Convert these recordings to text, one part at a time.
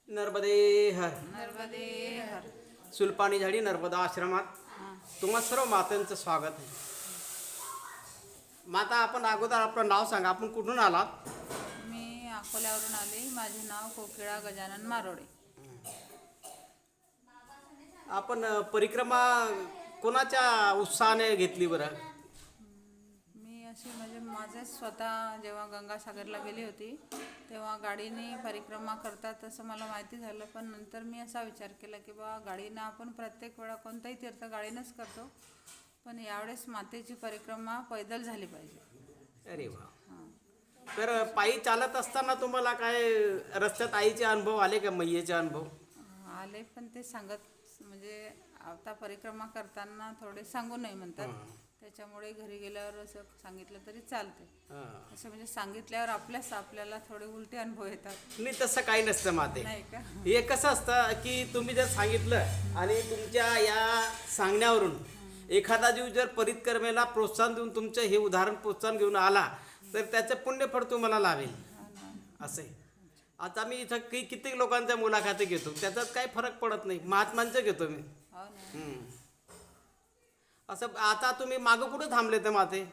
नर्मदे हर. नर्मदे हर. सुलपाणी झाडी नर्मदा आश्रमात तुम्हा सर्व मातांचं स्वागत आहे. माता, आपण अगोदर आपलं नाव सांगा. आपण कुठून आलात? मी अकोल्यावरून आले. माझे नाव कोकिळा गजानन मारोडे. आपण परिक्रमा कोणाच्या उत्साहाने घेतली बरं? मी अशी म्हणजे माझे स्वतः जेव्हा गंगासागरला गेली होती तेव्हा गाडीने परिक्रमा करतात असं मला माहिती झालं. पण नंतर मी असा विचार केला की बा गाडीनं आपण प्रत्येक वेळा कोणताही तीर्थ गाडीनंच करतो, पण यावेळेस मातेची परिक्रमा पैदल झाली पाहिजे. अरे वा. तर पायी चालत असताना तुम्हाला काय रस्त्यात आईचे अनुभव आले का, मैयेचे अनुभव आले? पण ते सांगत म्हणजे आता परिक्रमा करताना थोडे सांगू नये म्हणतात, त्याच्यामुळे घरी गेल्यावर असं सांगितलं तरी चालते. असं म्हणजे सांगितल्यावर आपल्याला थोडे उलटे अनुभव येतात. नाही, तसं काही नसतं माते. नाही का? हे कसं असतं की तुम्ही जर सांगितलं आणि तुमच्या या सांगण्यावरून एखादा जीव जर परिक्रमेला प्रोत्साहन देऊन तुमचं हे उदाहरण प्रोत्साहन घेऊन आला तर त्याचं पुण्यफळ तुम्हाला लावेल. असं आहे. आता मी इथं कित्येक लोकांच्या मुलाखती घेतो, त्याच्यात काही फरक पडत नाही. महात्मांचं घेतो मी. हो ना. असं आता तुम्ही मागं कुठं थांबले तर माते?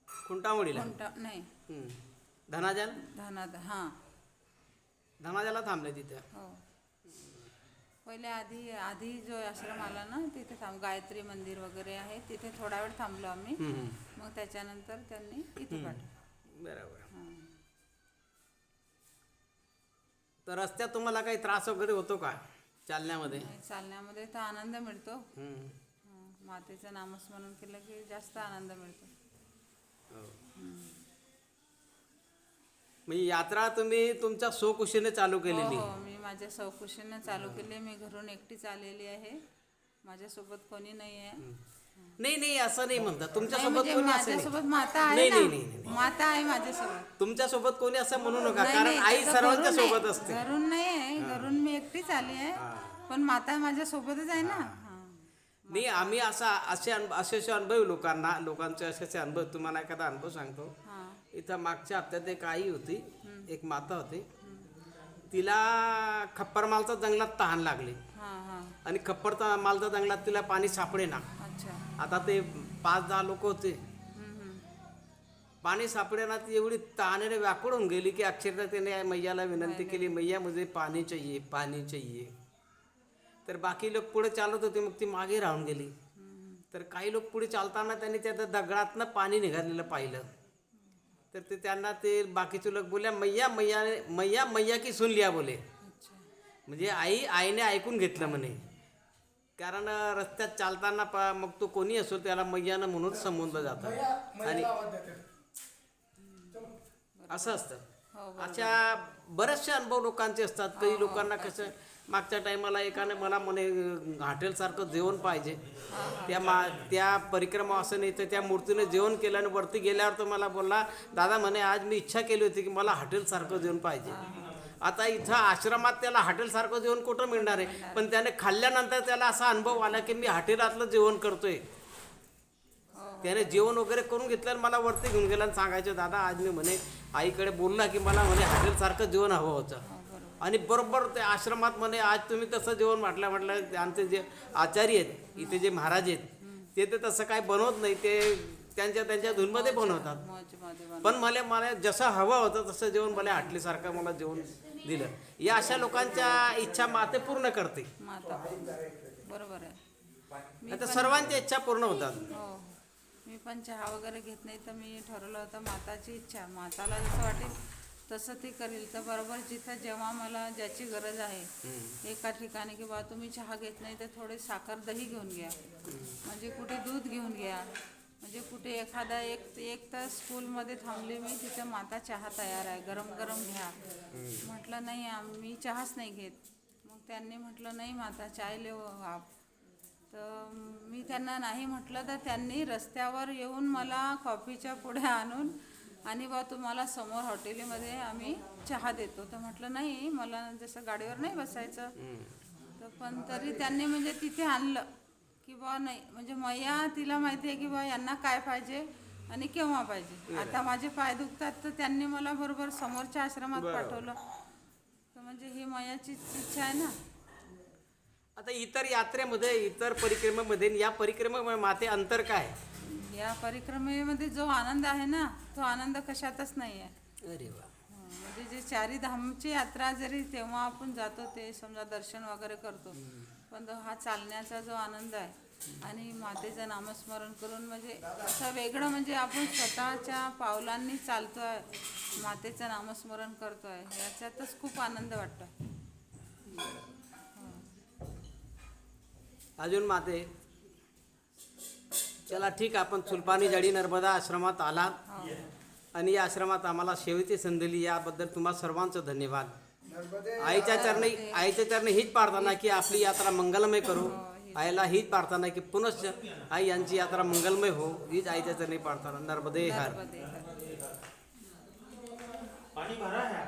खुंटामोडीला नाही, धनाजल धनाजाला थांबले तिथं. हो. पहिले आधी जो आश्रम आला ना तिथे गायत्री मंदिर वगैरे आहे, तिथे थोडा वेळ थांबलो आम्ही. मग त्याच्यानंतर त्यांनी इथे पाठवलं. बरोबर. तर रस्त्यात तुम्हाला काही त्रास वगैरे होतो का चालण्यामध्ये? चालण्यामध्ये तर आनंद मिळतो. मातेचं नामस्मरण केलं की जास्त आनंद मिळतो. म्हणजे यात्रा तुम्ही तुमच्या स्वकुशीने चालू केलेली? हो, मी माझ्या स्वकुशीने चालू केली. मी घरून एकटीच आलेली आहे, माझ्यासोबत कोणी नाही आहे. नाही, असं नाही म्हणतात. तुमच्या सोबत म्हणजे कोणी असं माझ्यासोबत नाही. माता आहे ना. नाही. माता आहे माझ्यासोबत. तुमच्या सोबत कोणी असं म्हणू नका, नाही, कारण आई तसं सर्वांच्या घरून सोबत नाही. असते. घरून नाही आहे, घरून मी एकटीच आली आहे, पण माता माझ्यासोबतच आहे ना. नाही, आम्ही असे अनुभव लोकांचे असे अनुभव. तुम्हाला एखादा अनुभव सांगतो. इथं मागच्या हप्त्यात एक आई होती, एक माता होती. तिला खप्पर मालचा जंगलात तहान लागली आणि खप्पर मालचा जंगलात तिला पाणी सापडे ना. आता ते 5-10 लोक होते. पाणी सापडे ना. ती एवढी तहानेने व्याकुळ होऊन गेली की अक्षरशः त्याने मैयाला विनंती केली, मैया मुझे पाणी चाहिए, पाणी चाहिए. तर बाकी लोक पुढे चालत होते, मग ती मागे राहून गेली. तर काही लोक पुढे चालताना त्यांनी त्या दगडातनं पाणी निघालेलं पाहिलं. तर ते त्यांना ते बाकीचे लोक बोलल्या, मैया की सुन लिया बोले. म्हणजे आईने ऐकून घेतलं म्हणे. कारण रस्त्यात चालताना मग तो कोणी असो त्याला मैयानं म्हणून संबोधलं जातं. आणि असं असतं. अशा बरेचसे अनुभव लोकांचे असतात. काही लोकांना कसं, मागच्या टायमाला एकाने मला म्हणे हॉटेलसारखं जेवण पाहिजे. त्या परिक्रमा असं नाही तर त्या मूर्तीने जेवण केलं आणि वरती गेल्यावर तो मला बोलला, दादा म्हणे आज मी इच्छा केली होती की मला हॉटेलसारखं जेवण पाहिजे. आता इथं आश्रमात त्याला हॉटेलसारखं जेवण कुठं मिळणार आहे? पण त्याने खाल्ल्यानंतर त्याला असा अनुभव आला की मी हॉटेलातलं जेवण करतोय. त्याने जेवण वगैरे करून घेतलं आणि मला वरती घेऊन गेला आणि सांगायचं, दादा आज मी म्हणे आईकडे बोलला की मला म्हणे हॉटेलसारखं जेवण हवं होतं. आणि बरोबर ते आश्रमात म्हणे आज तुम्ही तसं जेवण म्हटलं आमचे जे आचार्य आहेत इथे, जे महाराज आहेत, ते तर तसं काय बनवत नाही. ते त्यांच्या धुनमध्ये बनवतात. पण मला जसं हवं होतं तसं जेवण मला हॉटेलसारखं मला जेवण दिलं. या अशा लोकांच्या इच्छा माते पूर्ण करते. बरोबर आहे. आता सर्वांच्या इच्छा पूर्ण होतात. मी पण चहा वगैरे घेत नाही, तर मी ठरवलं होतं माताची इच्छा, माताला जसं वाटेल तसं ती करेल. तर बरोबर जिथं जेव्हा मला ज्याची गरज आहे एका ठिकाणी की बा तुम्ही चहा घेत नाही तर थोडे साखर दही घेऊन घ्या, म्हणजे कुठे दूध घेऊन घ्या, म्हणजे कुठे एखादा एक तर स्कूलमध्ये थांबली मी, तिथे माता चहा तयार आहे, गरम गरम घ्या. म्हटलं नाही मी चहाच नाही घेत. मग त्यांनी म्हटलं नाही माता चाय लेव आप. तर मी त्यांना नाही म्हटलं तर त्यांनी रस्त्यावर येऊन मला कॉफीच्या पुढे आणून आणि बा तुम्हाला समोर हॉटेलमध्ये आम्ही चहा देतो. तर म्हटलं नाही, मला जसं गाडीवर नाही बसायचं. तर पण तरी त्यांनी म्हणजे तिथे आणलं की बा नाही, म्हणजे मैया तिला माहिती आहे की बा यांना काय पाहिजे आणि केव्हा पाहिजे. आता माझे पाय दुखतात तर त्यांनी मला बरोबर समोरच्या आश्रमात पाठवलं. तर म्हणजे ही मायाचीच इच्छा आहे ना. आता इतर यात्रेमध्ये, इतर परिक्रमेमध्ये आणि या परिक्रमेमध्ये माते अंतर काय? या परिक्रमेमध्ये जो आनंद आहे ना, तो आनंद कशातच नाही आहे. अरे वा. म्हणजे जे चारी धामची यात्रा जरी तेव्हा आपण जातो, ते समजा दर्शन वगैरे करतो, पण हा चालण्याचा जो आनंद आहे आणि मातेचं नामस्मरण करून म्हणजे असं वेगळं, म्हणजे आपण स्वतःच्या पावलांनी चालतोय, मातेचं नामस्मरण करतोय, याच्यातच खूप आनंद वाटतो. अजून माते, चला ठीक, आपण चुलपानी जडी नर्मदा आश्रमात आला आणि या आश्रमात आम्हाला सेवेची संधी दिली, याबद्दल तुम्हा सर्वांचं धन्यवाद. आईच्या चरणी हीच प्रार्थना की आपली यात्रा मंगलमय करू. आईला हीच प्रार्थना की पुनश्च आई यांची यात्रा मंगलमय हो, हीच आईच्या चरणी प्रार्थना. नर्मदे हर. नर्मदे हर. पाणी भरा है.